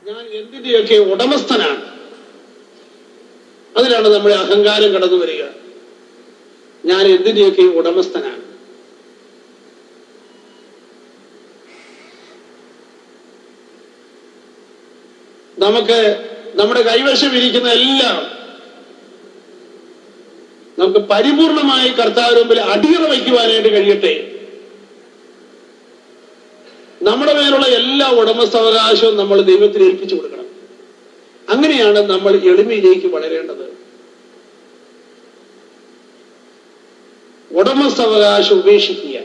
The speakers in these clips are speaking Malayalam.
ഞാൻ എന്തിന്റെയൊക്കെ ഉടമസ്ഥനാണ്. അതിലാണ് നമ്മുടെ അഹങ്കാരം കടന്നു വരിക. ഞാൻ എന്തിന്റെയൊക്കെ ഉടമസ്ഥനാണ്. നമുക്ക് നമ്മുടെ കൈവശം ഇരിക്കുന്ന എല്ലാം നമുക്ക് പരിപൂർണമായി കർത്താവിന് മുമ്പിൽ അടിയറ വയ്ക്കുവാനായിട്ട് കഴിയട്ടെ. നമ്മുടെ മേലുള്ള എല്ലാ ഉടമസ്ഥാവകാശവും നമ്മൾ ദൈവത്തിന് ഏൽപ്പിച്ചു കൊടുക്കണം. അങ്ങനെയാണ് നമ്മൾ എളിമയിലേക്ക് വളരേണ്ടത്. ഉടമസ്ഥാവകാശം ഉപേക്ഷിക്കുക.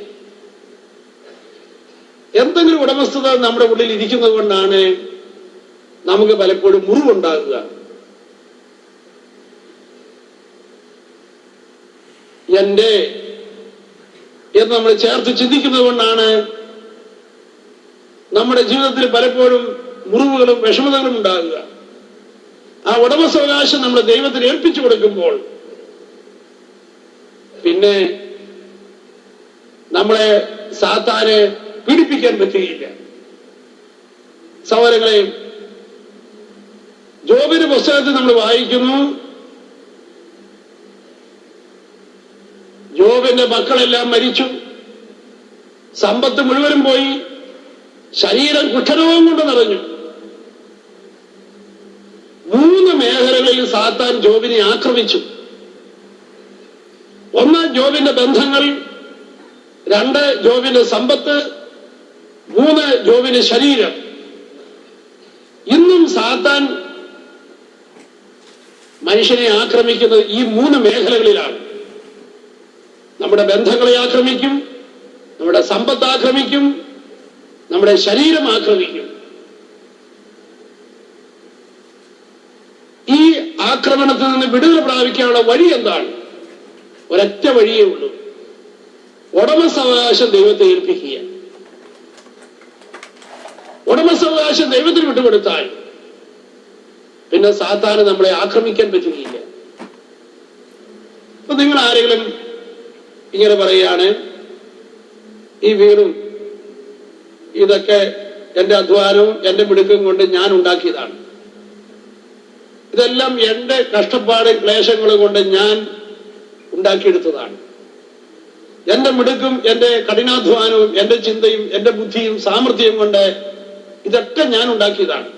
എന്തെങ്കിലും ഉടമസ്ഥത നമ്മുടെ ഉള്ളിൽ ഇരിക്കുന്നത് കൊണ്ടാണ് നമുക്ക് പലപ്പോഴും മുറിവുണ്ടാകുക. എന്റെ എന്ന് നമ്മൾ ചേർത്ത് ചിന്തിക്കുന്നത് കൊണ്ടാണ് നമ്മുടെ ജീവിതത്തിൽ പലപ്പോഴും മുറിവുകളും വിഷമതകളും ഉണ്ടാകുക. ആ ഉടമസ്ഥാവകാശം നമ്മൾ ദൈവത്തിന് ഏൽപ്പിച്ചു കൊടുക്കുമ്പോൾ പിന്നെ നമ്മളെ സാത്താനെ പീഡിപ്പിക്കാൻ പറ്റുകയില്ല. സഹോദരങ്ങളെ, ജോബിന്റെ പുസ്തകത്തിൽ നമ്മൾ വായിക്കുന്നു, ജോബിന്റെ മക്കളെല്ലാം മരിച്ചു, സമ്പത്ത് മുഴുവനും പോയി, ശരീരം കുഷ്ഠരോഗം കൊണ്ട് നിറഞ്ഞു. 3 മേഖലകളിൽ സാത്താൻ ജോബിനെ ആക്രമിച്ചു. 1 ജോബിന്റെ ബന്ധങ്ങൾ, 2 ജോബിന്റെ സമ്പത്ത്, 3 ജോബിന്റെ ശരീരം. ഇന്നും സാത്താൻ മനുഷ്യനെ ആക്രമിക്കുന്നത് ഈ 3 മേഖലകളിലാണ്. നമ്മുടെ ബന്ധങ്ങളെ ആക്രമിക്കും, നമ്മുടെ സമ്പത്ത് ആക്രമിക്കും, നമ്മുടെ ശരീരം ആക്രമിക്കും. ഈ ആക്രമണത്തിൽ നിന്ന് വിടുതല പ്രാപിക്കാനുള്ള വഴി എന്താണ്? ഒരൊറ്റ വഴിയേ ഉള്ളൂ. ഉടമസ്ഥാവകാശം ദൈവത്തെ ഏൽപ്പിക്കുക. ഉടമസ്ഥാവകാശം ദൈവത്തിന് വിട്ടുകൊടുത്താൽ പിന്നെ സാത്താന് നമ്മളെ ആക്രമിക്കാൻ പറ്റുകയില്ല. അപ്പൊ നിങ്ങൾ ആരെങ്കിലും ഇങ്ങനെ പറയുകയാണ്, ഈ വീടും ഇതൊക്കെ എന്റെ അധ്വാനവും എന്റെ മിടുക്കും കൊണ്ട് ഞാൻ ഉണ്ടാക്കിയതാണ്, ഇതെല്ലാം എന്റെ കഷ്ടപ്പാട് ക്ലേശങ്ങൾ കൊണ്ട് ഞാൻ ഉണ്ടാക്കിയെടുത്തതാണ്, എന്റെ മിടുക്കും എന്റെ കഠിനാധ്വാനവും എന്റെ ചിന്തയും എന്റെ ബുദ്ധിയും സാമർഥ്യവും കൊണ്ട് ഇതൊക്കെ ഞാൻ ഉണ്ടാക്കിയതാണ്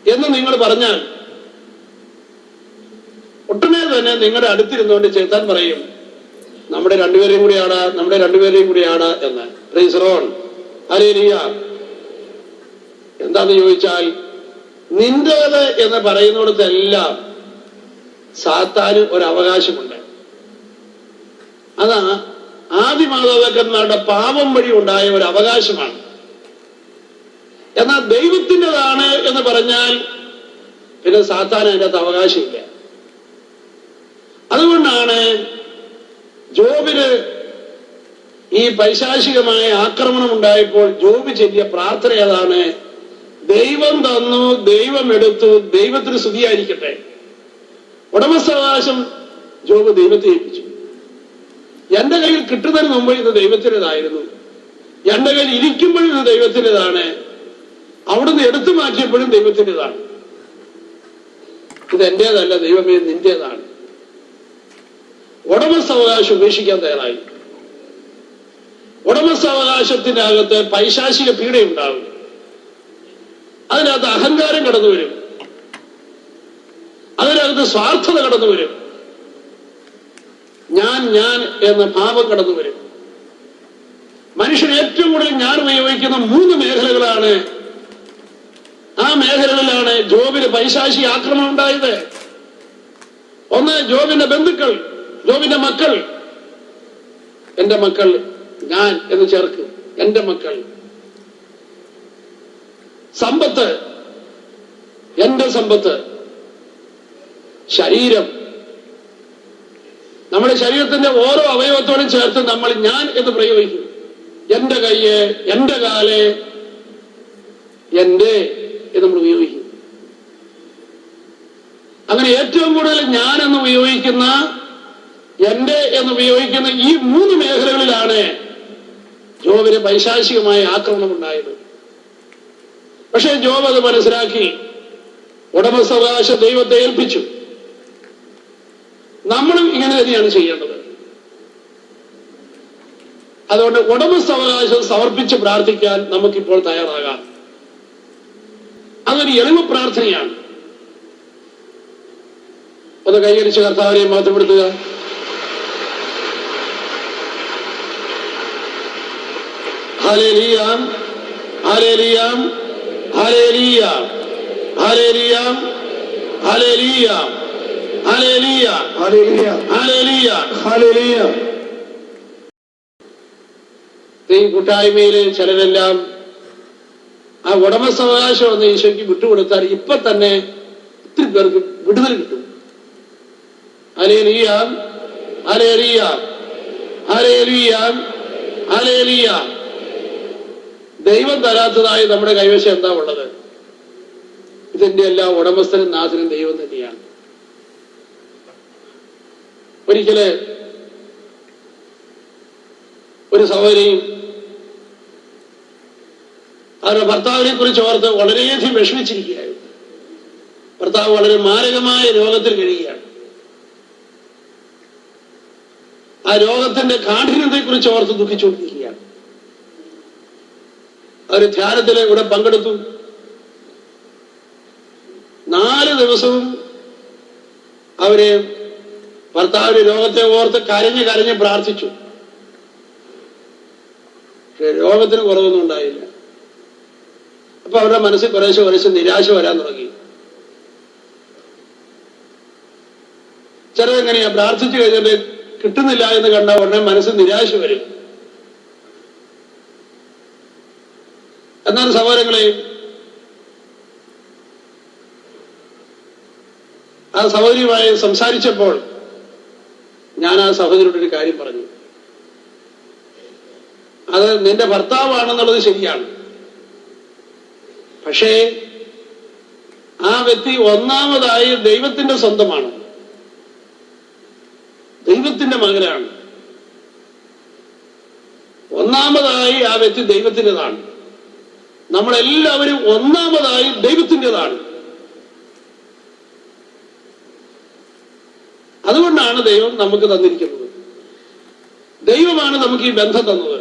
എന്ന് നിങ്ങൾ പറഞ്ഞാൽ ഒട്ടനെ തന്നെ നിങ്ങളുടെ അടുത്തിരുന്നുകൊണ്ട് ചേത്താൻ പറയും, നമ്മുടെ രണ്ടുപേരെയും കൂടിയാണ് എന്ന്. Praise the Lord, hallelujah. എന്താന്ന് ചോദിച്ചാൽ, നിന്റേത് എന്ന് പറയുന്നിടത്തെല്ലാം സാത്താന് ഒരവകാശമുണ്ട്. അതാ ആദിമാതാപിതാക്കന്മാരുടെ പാപം വഴി ഉണ്ടായ ഒരു അവകാശമാണ്. എന്നാൽ ദൈവത്തിൻ്റെതാണ് എന്ന് പറഞ്ഞാൽ പിന്നെ സാത്താൻ അതിൻ്റെ അകത്ത് അവകാശമില്ല. അതുകൊണ്ടാണ് ജോബിന് ഈ പൈശാചികമായ ആക്രമണം ഉണ്ടായപ്പോൾ ജോബ് ചൊല്ലിയ പ്രാർത്ഥന ഏതാണ്? ദൈവം തന്നു, ദൈവം എടുത്തു, ദൈവത്തിന് സ്തുതിയായിരിക്കട്ടെ. ഉടമസ്ഥാവകാശം ജോബ് ദൈവത്തെ ഏൽപ്പിച്ചു. എന്റെ കയ്യിൽ കിട്ടുന്നതിന് മുമ്പ് ഇത് ദൈവത്തിൻ്റെതായിരുന്നു, എന്റെ കയ്യിൽ ഇരിക്കുമ്പോഴും ഇത് ദൈവത്തിൻ്റെതാണ്, അവിടുന്ന് എടുത്തു മാറ്റിയപ്പോഴും ദൈവത്തിൻ്റെതാണ്. ഇത് എന്റേതല്ല ദൈവമേ, നിന്റേതാണ്. ഉടമസ്ഥാവകാശം ഉപേക്ഷിക്കാൻ തയ്യാറായി. ഉടമസ്ഥാവകാശത്തിന്റെ അകത്ത് പൈശാചിക പീഡയുണ്ടാകും. അതിനകത്ത് അഹങ്കാരം കടന്നു വരും, അതിനകത്ത് സ്വാർത്ഥത കടന്നു വരും, ഞാൻ എന്ന ഭാവം കടന്നു വരും. മനുഷ്യൻ ഏറ്റവും കൂടുതൽ ഞാൻ ഉപയോഗിക്കുന്ന 3 മേഖലകളാണ്. ആ മേഖലകളിലാണ് ജോബിന് പൈശാചിക ആക്രമണം ഉണ്ടായത്. 1 ജോബിന്റെ ബന്ധുക്കൾ, ജോബിന്റെ മക്കൾ. എന്റെ മക്കൾ, ഞാൻ എന്ന് ചേർക്ക്, എന്റെ മക്കൾ. സമ്പത്ത്, എന്റെ സമ്പത്ത്. ശരീരം, നമ്മുടെ ശരീരത്തിന്റെ ഓരോ അവയവത്തോടും ചേർത്ത് നമ്മൾ ഞാൻ എന്ന് പ്രയോഗിക്കും. എന്റെ കയ്യ്, എന്റെ കാല്, എന്റെ എന്ന് നമ്മൾ ഉപയോഗിക്കും. അങ്ങനെ ഏറ്റവും കൂടുതൽ ഞാൻ എന്ന് ഉപയോഗിക്കുന്ന, എന്റെ എന്ന് ഉപയോഗിക്കുന്ന ഈ 3 മേഖലകളിലാണ് ജോബിന് പൈശാചികമായ ആക്രമണം ഉണ്ടായത്. പക്ഷെ ജോബ് അത് മനസ്സിലാക്കി ഉടമസ്ഥാവകാശം ദൈവത്തെ ഏൽപ്പിച്ചു. നമ്മളും ഇങ്ങനെ തന്നെയാണ് ചെയ്യേണ്ടത്. അതുകൊണ്ട് ഉടമസ്ഥാവകാശം സമർപ്പിച്ച് പ്രാർത്ഥിക്കാൻ നമുക്കിപ്പോൾ തയ്യാറാകാം. അതൊരു എളിമ പ്രാർത്ഥനയാണ്. ഒന്ന് കൈകരിച്ച് കർത്താവിനെ മഹത്വപ്പെടുത്തുക. Hallelujah, hallelujah, hallelujah, hallelujah, hallelujah, hallelujah, hallelujah, hallelujah, hallelujah. ഈ കൂട്ടായ്മയില് ചിലരെല്ലാം ആ ഉടമസ്ഥാവകാശം ഒന്ന് ഈശോയ്ക്ക് വിട്ടുകൊടുത്താൽ ഇപ്പൊ തന്നെ ഒത്തിരി പേർക്ക് വിടുതൽ കിട്ടും. Hallelujah, hallelujah, hallelujah, hallelujah. ദൈവം തരാത്തതായി നമ്മുടെ കൈവശം എന്താ ഉള്ളത്? ഇതിന്റെ എല്ലാം ഉടമസ്ഥനും നാഥനും ദൈവം തന്നെയാണ്. ഒരിക്കല് ഒരു സഹോദരിയും അവരുടെ ഭർത്താവിനെ കുറിച്ച് ഓർത്ത് വളരെയധികം വിഷമിച്ചിരിക്കുകയായിരുന്നു. ഭർത്താവ് വളരെ മാരകമായ രോഗത്തിൽ കഴിയുകയാണ്. ആ രോഗത്തിന്റെ കാഠിന്യത്തെ കുറിച്ച് ഓർത്ത് ദുഃഖിച്ചുകൊണ്ടിരിക്കുകയാണ്. അവർ ധ്യാനത്തില് ഇവിടെ പങ്കെടുത്തു. 4 ദിവസവും അവര് ഭർത്താവിന്റെ രോഗത്തെ ഓർത്ത് കരഞ്ഞ് കരഞ്ഞ് പ്രാർത്ഥിച്ചു. പക്ഷെ രോഗത്തിന് കുറവൊന്നും ഉണ്ടായില്ല. അപ്പൊ അവരുടെ മനസ്സിൽ കുറേശ്ശെ നിരാശ വരാൻ തുടങ്ങി. ചിലതെങ്ങനെയാ, പ്രാർത്ഥിച്ചു കഴിഞ്ഞിട്ട് കിട്ടുന്നില്ല എന്ന് കണ്ട ഉടനെ മനസ്സിൽ നിരാശ വരും. എന്നാൽ സഹോദരങ്ങളെ, ആ സഹോദരിയുമായി സംസാരിച്ചപ്പോൾ ഞാൻ ആ സഹോദരിയോട് ഒരു കാര്യം പറഞ്ഞു. അത് നിന്റെ ഭർത്താവാണെന്നുള്ളത് ശരിയാണ്. പക്ഷേ ആ വ്യക്തി ഒന്നാമതായി ദൈവത്തിന്റെ സ്വന്തമാണ്, ദൈവത്തിന്റെ മകനാണ്. ഒന്നാമതായി ആ വ്യക്തി ദൈവത്തിൻ്റെതാണ്. നമ്മളെല്ലാവരും ഒന്നാമതായി ദൈവത്തിൻ്റെതാണ്. അതുകൊണ്ടാണ് ദൈവം നമുക്ക് തന്നിരിക്കുന്നത്. ദൈവമാണ് നമുക്ക് ഈ ബന്ധം തന്നത്.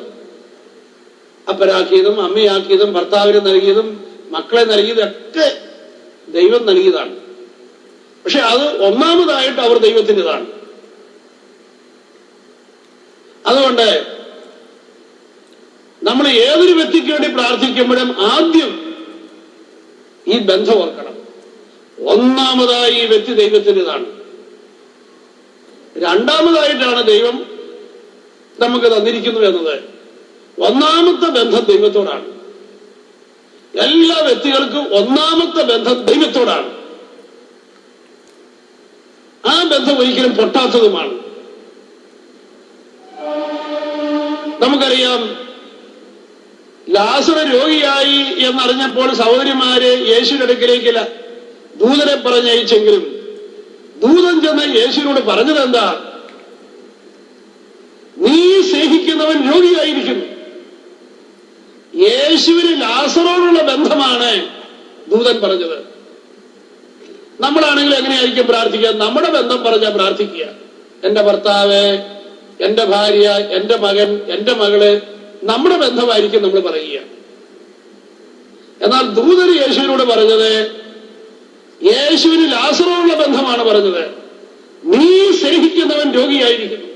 അപ്പനാക്കിയതും അമ്മയാക്കിയതും ഭർത്താവിനെ നൽകിയതും മക്കളെ നൽകിയതൊക്കെ ദൈവം നൽകിയതാണ്. പക്ഷെ അത് ഒന്നാമതായിട്ട് അവർ ദൈവത്തിൻ്റെതാണ്. അതുകൊണ്ട് നമ്മൾ ഏതൊരു വ്യക്തിക്ക് വേണ്ടി പ്രാർത്ഥിക്കുമ്പോഴും ആദ്യം ഈ ബന്ധം ഓർക്കണം. ഒന്നാമതായി ഈ വ്യക്തി ദൈവത്തിൻ്റെതാണ്. രണ്ടാമതായിട്ടാണ് ദൈവം നമുക്ക് തന്നിരിക്കുന്നു എന്നത്. ഒന്നാമത്തെ ബന്ധം ദൈവത്തോടാണ്. എല്ലാ വ്യക്തികൾക്കും ഒന്നാമത്തെ ബന്ധം ദൈവത്തോടാണ്. ആ ബന്ധം ഒരിക്കലും പൊട്ടാത്തതുമാണ്. നമുക്കറിയാം, ലാസർ രോഗിയായി എന്നറിഞ്ഞപ്പോൾ സഹോദരിമാര് യേശുവിന്റെ അടുക്കലേക്കില്ല ദൂതനെ പറഞ്ഞയച്ചെങ്കിലും ദൂതൻ ചെന്ന് യേശുവിനോട് പറഞ്ഞത് എന്താ? നീ സ്നേഹിക്കുന്നവൻ രോഗിയായിരിക്കുന്നു. യേശുവിന് ലാസറോടുള്ള ബന്ധമാണ് ദൂതൻ പറഞ്ഞത്. നമ്മളാണെങ്കിൽ എങ്ങനെയായിരിക്കും പ്രാർത്ഥിക്കുക? നമ്മുടെ ബന്ധം പറഞ്ഞാൽ പ്രാർത്ഥിക്കുക. എന്റെ ഭർത്താവ്, എന്റെ ഭാര്യ, എന്റെ മകൻ, എന്റെ മകള്, നമ്മുടെ ബന്ധമായിരിക്കും നമ്മൾ പറയുക. എന്നാൽ ദൂതൻ യേശുവിനോട് പറഞ്ഞത് യേശുവിന് ലാസറോടുള്ള ബന്ധമാണ് പറഞ്ഞത്. നീ സ്നേഹിക്കുന്നവൻ രോഗിയായിരിക്കുന്നു.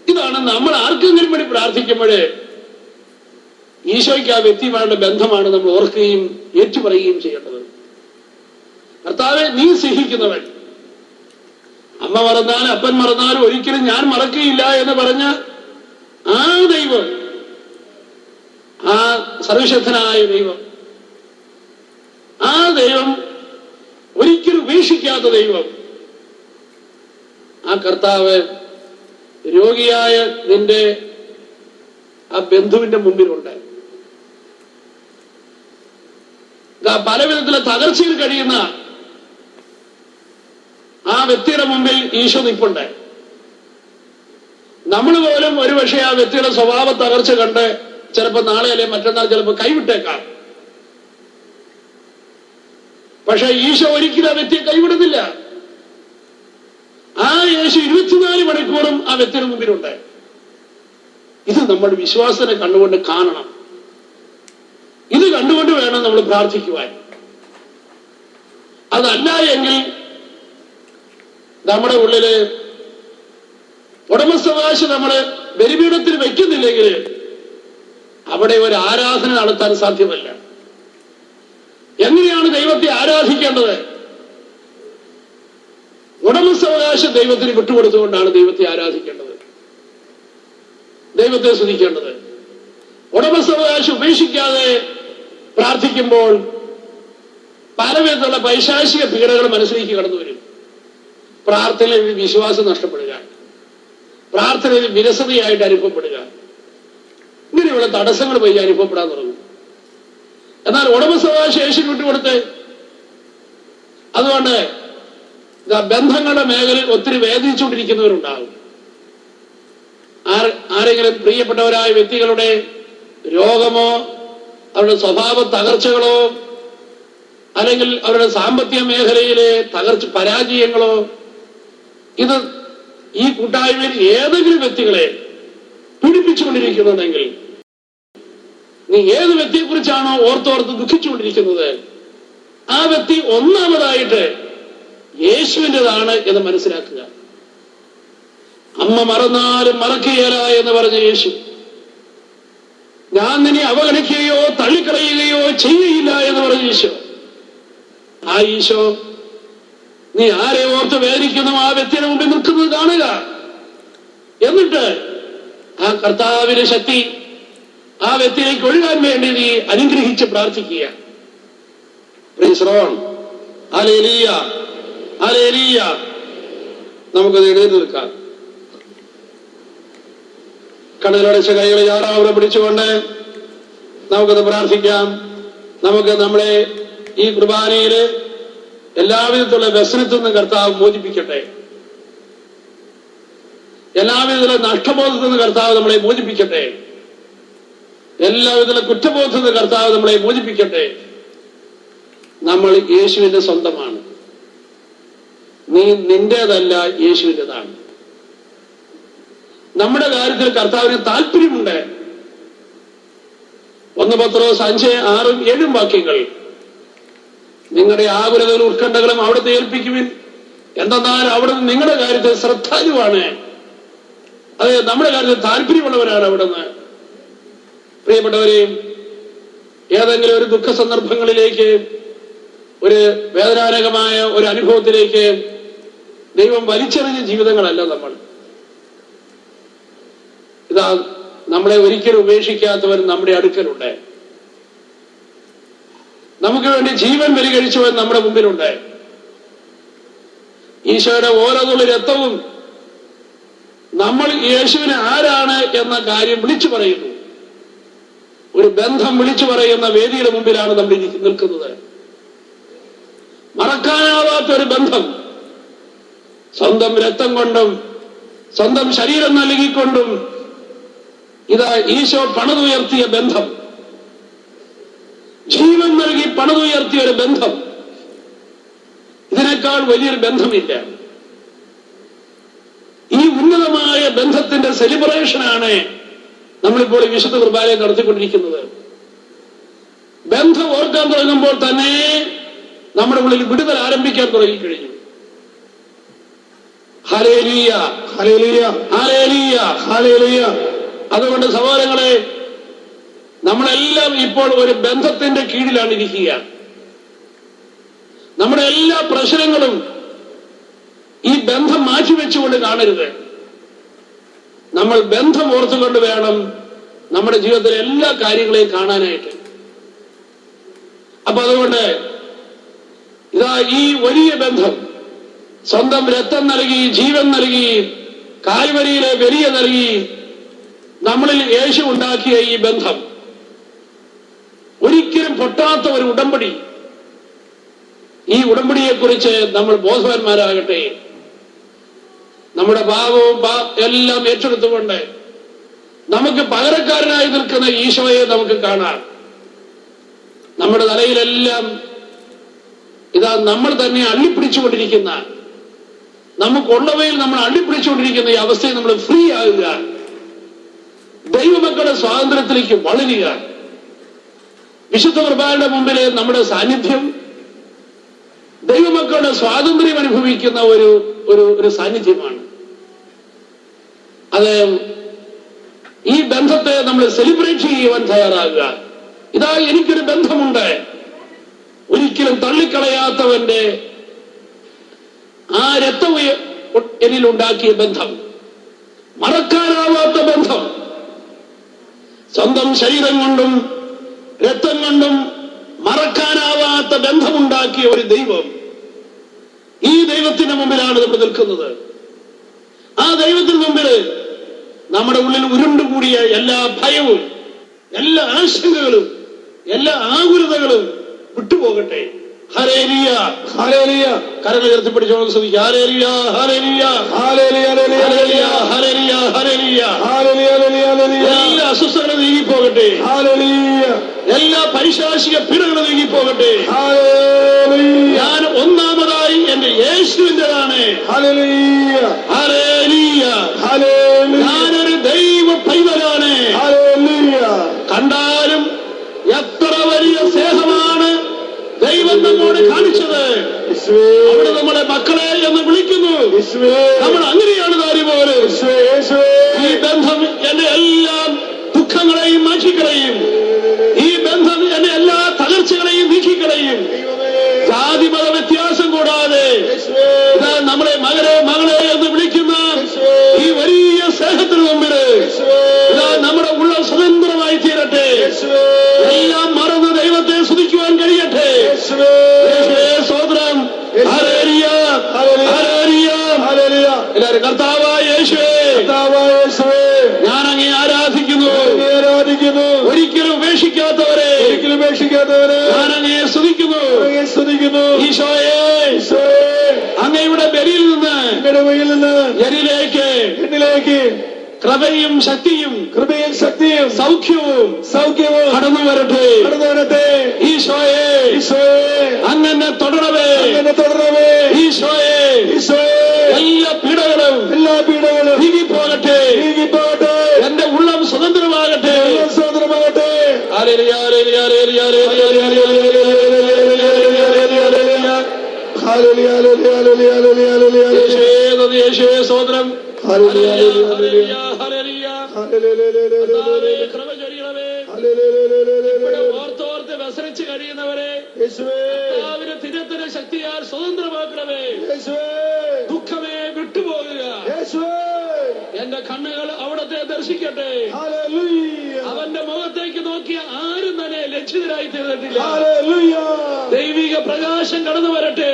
ഇതാണ് നമ്മൾ ആർക്കെങ്കിലും വേണ്ടി പ്രാർത്ഥിക്കുമ്പോഴേ ഈശോയ്ക്ക് ആ വ്യക്തിയുമായുള്ള ബന്ധമാണ് നമ്മൾ ഓർക്കുകയും ഏറ്റുപറയുകയും ചെയ്യേണ്ടത്. കർത്താവേ, നീ സ്നേഹിക്കുന്നവൻ. അമ്മ മറന്നാലും അപ്പൻ മറന്നാലും ഒരിക്കലും ഞാൻ മറക്കുകയില്ല എന്ന് പറഞ്ഞ ആ ദൈവം, ആ സർവശക്തനായ ദൈവം, ആ ദൈവം ഒരിക്കലും ഉപേക്ഷിക്കാത്ത ദൈവം, ആ കർത്താവ് രോഗിയായ നിന്റെ ആ ബന്ധുവിന്റെ മുമ്പിലുണ്ട്. പല വിധത്തിലെ തകർച്ചയിൽ കഴിയുന്ന ആ വ്യക്തിയുടെ മുമ്പിൽ ഈശോ നിൽപ്പുണ്ട്. നമ്മൾ പോലും ഒരുപക്ഷെ ആ വ്യക്തിയുടെ സ്വഭാവ തകർച്ച കണ്ട് ചിലപ്പോൾ നാളെ അല്ലെ മറ്റന്നാൾ ചിലപ്പോൾ കൈവിട്ടേക്കാം. പക്ഷെ ഈശോ ഒരിക്കലും ആ വ്യക്തിയെ കൈവിടുന്നില്ല. ആ യേശു 24 മണിക്കൂറും ആ വ്യക്തിയുടെ മുമ്പിലുണ്ട്. ഇത് നമ്മൾ വിശ്വാസത്തെ കണ്ടുകൊണ്ട് കാണണം. ഇത് കണ്ടുകൊണ്ട് വേണം നമ്മൾ പ്രാർത്ഥിക്കുവാൻ. അതല്ല എങ്കിൽ നമ്മുടെ ഉള്ളില് ഉടമസ്ഥാവകാശം നമ്മള് ബലിപീഠത്തിൽ വെക്കുന്നില്ലെങ്കിൽ അവിടെ ഒരു ആരാധന നടത്താൻ സാധ്യമല്ല. എങ്ങനെയാണ് ദൈവത്തെ ആരാധിക്കേണ്ടത്? ഉടമസ്ഥാവകാശം ദൈവത്തിന് വിട്ടുകൊടുത്തുകൊണ്ടാണ് ദൈവത്തെ ആരാധിക്കേണ്ടത്, ദൈവത്തെ സ്തുതിക്കേണ്ടത്. ഉടമസ്ഥാവകാശം ഉപേക്ഷിക്കാതെ പ്രാർത്ഥിക്കുമ്പോൾ പലവിധത്തിലുള്ള പൈശാചിക പീഡകൾ മനസ്സിലേക്ക് കടന്നു വരും. പ്രാർത്ഥനയിൽ വിശ്വാസം നഷ്ടപ്പെടുക, പ്രാർത്ഥനയിൽ വിരസതയായിട്ട് അനുഭവപ്പെടുക, ഇങ്ങനെയുള്ള തടസ്സങ്ങൾ പോയി അനുഭവപ്പെടാൻ തുടങ്ങും. എന്നാൽ ഉടമസ്ഥാവകാശം യേശുവിന് വിട്ടുകൊടുത്ത് അതുകൊണ്ട് ബന്ധങ്ങളുടെ മേഖലയിൽ ഒത്തിരി വേദനിച്ചുകൊണ്ടിരിക്കുന്നവരുണ്ടാകും. ആരെങ്കിലും പ്രിയപ്പെട്ടവരായ വ്യക്തികളുടെ രോഗമോ അവരുടെ സ്വഭാവ തകർച്ചകളോ അല്ലെങ്കിൽ അവരുടെ സാമ്പത്തിക മേഖലയിലെ പരാജയങ്ങളോ ഇത് ഈ കൂട്ടായ്മയിൽ ഏതെങ്കിലും വ്യക്തികളെ പീഡിപ്പിച്ചുകൊണ്ടിരിക്കുന്നുണ്ടെങ്കിൽ നീ ഏത് വ്യക്തിയെക്കുറിച്ചാണോ ഓർത്തോർത്ത് ദുഃഖിച്ചുകൊണ്ടിരിക്കുന്നത് ആ വ്യക്തി ഒന്നാമതായിട്ട് യേശുവിൻ്റെതാണ് എന്ന് മനസ്സിലാക്കുക. അമ്മ മറന്നാലും മറക്കുകയില്ല എന്ന് പറഞ്ഞ യേശു, ഞാൻ നിന്നെ അവഗണിക്കുകയോ തള്ളിക്കളയുകയോ ചെയ്യുകയില്ല എന്ന് പറഞ്ഞ ഈശോ, ആ ഈശോ നീ ആരെ ഓർത്ത് വേദനിക്കുന്നു ആ വ്യക്തിയുടെ മുമ്പിൽ നിൽക്കുന്നത് കാണുക. എന്നിട്ട് ആ കർത്താവിന്റെ ശക്തി ആ വ്യക്തിയിലേക്ക് ഒഴുകാൻ വേണ്ടി നീ അനുഗ്രഹിച്ച് പ്രാർത്ഥിക്കുക. Praise the Lord. Hallelujah, hallelujah. നമുക്കത് എഴുതി നിൽക്കാം. കടലടച്ച കൈകളെ യാറാവറെ പിടിച്ചുകൊണ്ട് നമുക്കത് പ്രാർത്ഥിക്കാം. നമുക്ക് നമ്മളെ ഈ കുർബാനയില് എല്ലാവിധത്തിലുള്ള വ്യസനത്തിൽ നിന്ന് കർത്താവ് മോചിപ്പിക്കട്ടെ. എല്ലാവിധത്തിലുള്ള നഷ്ടബോധത്തിൽ നിന്ന് കർത്താവ് നമ്മളെ മോചിപ്പിക്കട്ടെ. എല്ലാവിധത്തിലുള്ള കുറ്റബോധത്തിൽ നിന്ന് കർത്താവ് നമ്മളെ മോചിപ്പിക്കട്ടെ. നമ്മൾ യേശുവിന്റെ സ്വന്തമാണ്. നീ നിന്റേതല്ല, യേശുവിൻ്റെതാണ്. നമ്മുടെ കാര്യത്തിൽ കർത്താവിന് താല്പര്യമുണ്ട്. 1 പത്രോസ് 5:6-7 വാക്യങ്ങൾ, നിങ്ങളുടെ ആകുലതകളും ഉത്കണ്ഠകളും അവിടുത്തെ ഏൽപ്പിക്കുവിൻ, എന്തെന്നാൽ അവിടുന്ന് നിങ്ങളുടെ കാര്യത്തിൽ ശ്രദ്ധാലുവാണ്. അത് നമ്മുടെ കാര്യത്തിൽ താല്പര്യമുള്ളവരാണ് അവിടുന്ന്. പ്രിയപ്പെട്ടവരെയും ഏതെങ്കിലും ഒരു ദുഃഖ സന്ദർഭങ്ങളിലേക്ക്, ഒരു വേദനാജനകമായ ഒരു അനുഭവത്തിലേക്ക് ദൈവം വലിച്ചെറിഞ്ഞ ജീവിതങ്ങളല്ല നമ്മൾ. ഇതാ നമ്മളെ ഒരിക്കലും ഉപേക്ഷിക്കാത്തവർ നമ്മുടെ അടുക്കലുണ്ട്. നമുക്ക് വേണ്ടി ജീവൻ ബലികഴിച്ചവൻ നമ്മുടെ മുമ്പിലുണ്ട്. ഈശോയുടെ ഓരോ തുള്ളി രക്തവും നമ്മൾ യേശുവിന് ആരാണ് എന്ന കാര്യം വിളിച്ചു പറയുന്നു. ഒരു ബന്ധം വിളിച്ചു പറയുന്ന വേദിയുടെ മുമ്പിലാണ് നമ്മൾ നിൽക്കുന്നത്. മറക്കാനാവാത്ത ഒരു ബന്ധം, സ്വന്തം രക്തം കൊണ്ടും സ്വന്തം ശരീരം നൽകിക്കൊണ്ടും ഇതാ ഈശോ പണിതുയർത്തിയ ബന്ധം, ജീവൻ നൽകി പണിതുയർത്തിയ ഒരു ബന്ധം. ഇതിനേക്കാൾ വലിയൊരു ബന്ധമില്ല. ഈ ഉന്നതമായ ബന്ധത്തിന്റെ സെലിബ്രേഷനാണ് നമ്മളിപ്പോൾ ഈ വിശുദ്ധ കുർബാനയെ നടത്തിക്കൊണ്ടിരിക്കുന്നത്. ബന്ധം ഓർക്കാൻ തുടങ്ങുമ്പോൾ തന്നെ നമ്മുടെ ഉള്ളിൽ വിടുതൽ ആരംഭിക്കാൻ തുടങ്ങിക്കഴിഞ്ഞു. Hallelujah, hallelujah, hallelujah, hallelujah. അതുകൊണ്ട് സഹോദരങ്ങളെ, നമ്മളെല്ലാം ഇപ്പോൾ ഒരു ബന്ധത്തിന്റെ കീഴിലാണ് ഇരിക്കുക. നമ്മുടെ എല്ലാ പ്രശ്നങ്ങളും ഈ ബന്ധം മാറ്റിവെച്ചുകൊണ്ട് കാണരുത്. നമ്മൾ ബന്ധം ഓർത്തുകൊണ്ട് വേണം നമ്മുടെ ജീവിതത്തിലെ എല്ലാ കാര്യങ്ങളെയും കാണാനായിട്ട്. അപ്പൊ അതുകൊണ്ട് ഇതാ ഈ വലിയ ബന്ധം, സ്വന്തം രക്തം നൽകി, ജീവൻ നൽകി, കാൽവരിയിലെ ബലിയെ നൽകി നമ്മളിൽ യേശു ഉണ്ടാക്കിയ ഈ ബന്ധം ഒരിക്കലും പൊട്ടാത്ത ഒരു ഉടമ്പടി. ഈ ഉടമ്പടിയെക്കുറിച്ച് നമ്മൾ ബോധവാന്മാരാകട്ടെ. നമ്മുടെ പാപവും എല്ലാം ഏറ്റെടുത്തുകൊണ്ട് നമുക്ക് പകരക്കാരനായി നിൽക്കുന്ന ഈശോയെ നമുക്ക് കാണാം. നമ്മുടെ തലയിലെല്ലാം ഇതാ നമ്മൾ തന്നെ അള്ളിപ്പിടിച്ചുകൊണ്ടിരിക്കുന്ന, നമുക്കുള്ളവയിൽ നമ്മൾ അള്ളിപ്പിടിച്ചുകൊണ്ടിരിക്കുന്ന ഈ അവസ്ഥയിൽ നമ്മൾ ഫ്രീ ആകുക, ദൈവമക്കളുടെ സ്വാതന്ത്ര്യത്തിലേക്ക് വളരുക. വിശുദ്ധ കുർബാനയുടെ മുമ്പില് നമ്മുടെ സാന്നിധ്യം ദൈവമക്കളുടെ സ്വാതന്ത്ര്യം അനുഭവിക്കുന്ന ഒരു സാന്നിധ്യമാണ്. അത് ഈ ബന്ധത്തെ നമ്മൾ സെലിബ്രേറ്റ് ചെയ്യുവാൻ തയ്യാറാകുക. ഇതാ എനിക്കൊരു ബന്ധമുണ്ട്, ഒരിക്കലും തള്ളിക്കളയാത്തവന്റെ ആ രക്തം എന്നിലുണ്ടാക്കിയ ബന്ധം, മറക്കാനാവാത്ത ബന്ധം, സ്വന്തം ശരീരം കൊണ്ടും രക്തം കൊണ്ടും മറക്കാനാവാത്ത ബന്ധമുണ്ടാക്കിയ ഒരു ദൈവം. ഈ ദൈവത്തിന്റെ മുമ്പിലാണ് നമ്മൾ നിൽക്കുന്നത്. ആ ദൈവത്തിന് മുമ്പിൽ നമ്മുടെ ഉള്ളിൽ ഉരുണ്ടുകൂടിയ എല്ലാ ഭയവും, എല്ലാ ആശങ്കകളും, എല്ലാ ആകുലതകളും വിട്ടുപോകട്ടെ. Hallelujah, hallelujah. കരങ്ങൾ ഉയർത്തിപ്പിടിച്ചോളം ശ്രമിക്കുക. Hallelujah, hallelujah, hallelujah, hallelujah, hallelujah, hallelujah, hallelujah. എല്ലാ അസ്വസ്ഥതകളും നീങ്ങിപ്പോകട്ടെ. ഹല്ലേലൂയ. എല്ലാ പൈശാചിക പീഡകളും നീങ്ങിപ്പോകട്ടെ. ഹല്ലേലൂയ. ഞാൻ ഒന്നാമതായി എന്റെ യേശുവിന്റേതാണ്. Hallelujah, hallelujah, hallelujah. ഞാനൊരു ദൈവ പൈതലാണ്. ഹല്ലേലൂയ. കണ്ടാലും എത്ര വലിയ സ്നേഹമാണ് ദൈവം നമ്മോട് കാണിച്ചത്. അവിടെ നമ്മളെ മക്കളെ എന്ന് വിളിക്കുന്നു. നമ്മൾ അങ്ങനെയാണ് കാര്യം പോലെ. ഈ ബന്ധം എന്റെ എല്ലാ ദുഃഖങ്ങളെയും മാറ്റിക്കളയും. ഈ ബന്ധം എന്റെ എല്ലാ തകർച്ചകളെയും നീക്കിക്കളയും. ജാതി മത വ്യത്യാസം കൂടാതെ നമ്മളെ മകളെ മകളെ എന്ന് വിളിക്കുന്ന ഈ വലിയ സ്നേഹത്തിന് മുമ്പില് നമ്മുടെ ഉള്ള സ്വതന്ത്രമായി തീരട്ടെ. എല്ലാം മറന്ന് ദൈവത്തെ സ്തുതിക്കുവാൻ കഴിയട്ടെ. സ്വതന്ത്രം. എല്ലാവരും കർത്താവായ യേശുവേ, ഞാൻ അങ്ങേ ആരാധിക്കുന്നു. ഒരിക്കലും ഉപേക്ഷിക്കാത്തവരെ ഞാൻ അങ്ങേ സ്തുതിക്കുന്നു. ഈശോയെ, അങ്ങയുടെ ബലിയിൽ നിന്ന് എന്നിലേക്ക് കൃപയും ശക്തിയും സൗഖ്യവും കടന്നു വരട്ടെ. ഈശോയെ, അങ്ങനെ തുടരവേ. ഈശോയെ, എല്ലാ പീഡകളും നീങ്ങിപ്പോകട്ടെ. എന്റെ ഉള്ളം സ്വതന്ത്രമാകട്ടെ. യേശുവേ സ്വതന്ത്രം. ഓർത്തോർത്ത് വ്യസനിച്ച് കഴിയുന്നവരെ തിരത്തിന് ശക്തിയാൽ സ്വതന്ത്രമാക്കണമേ. ദുഃഖമേ വിട്ടുപോകുക. എന്റെ കണ്ണുകൾ അവിടത്തെ ദർശിക്കട്ടെ. അവന്റെ മുഖത്തേക്ക് നോക്കിയ ആരും തന്നെ ലജ്ജിതരായി തീർന്നിട്ടില്ല. ദൈവിക പ്രകാശം കടന്നു വരട്ടെ.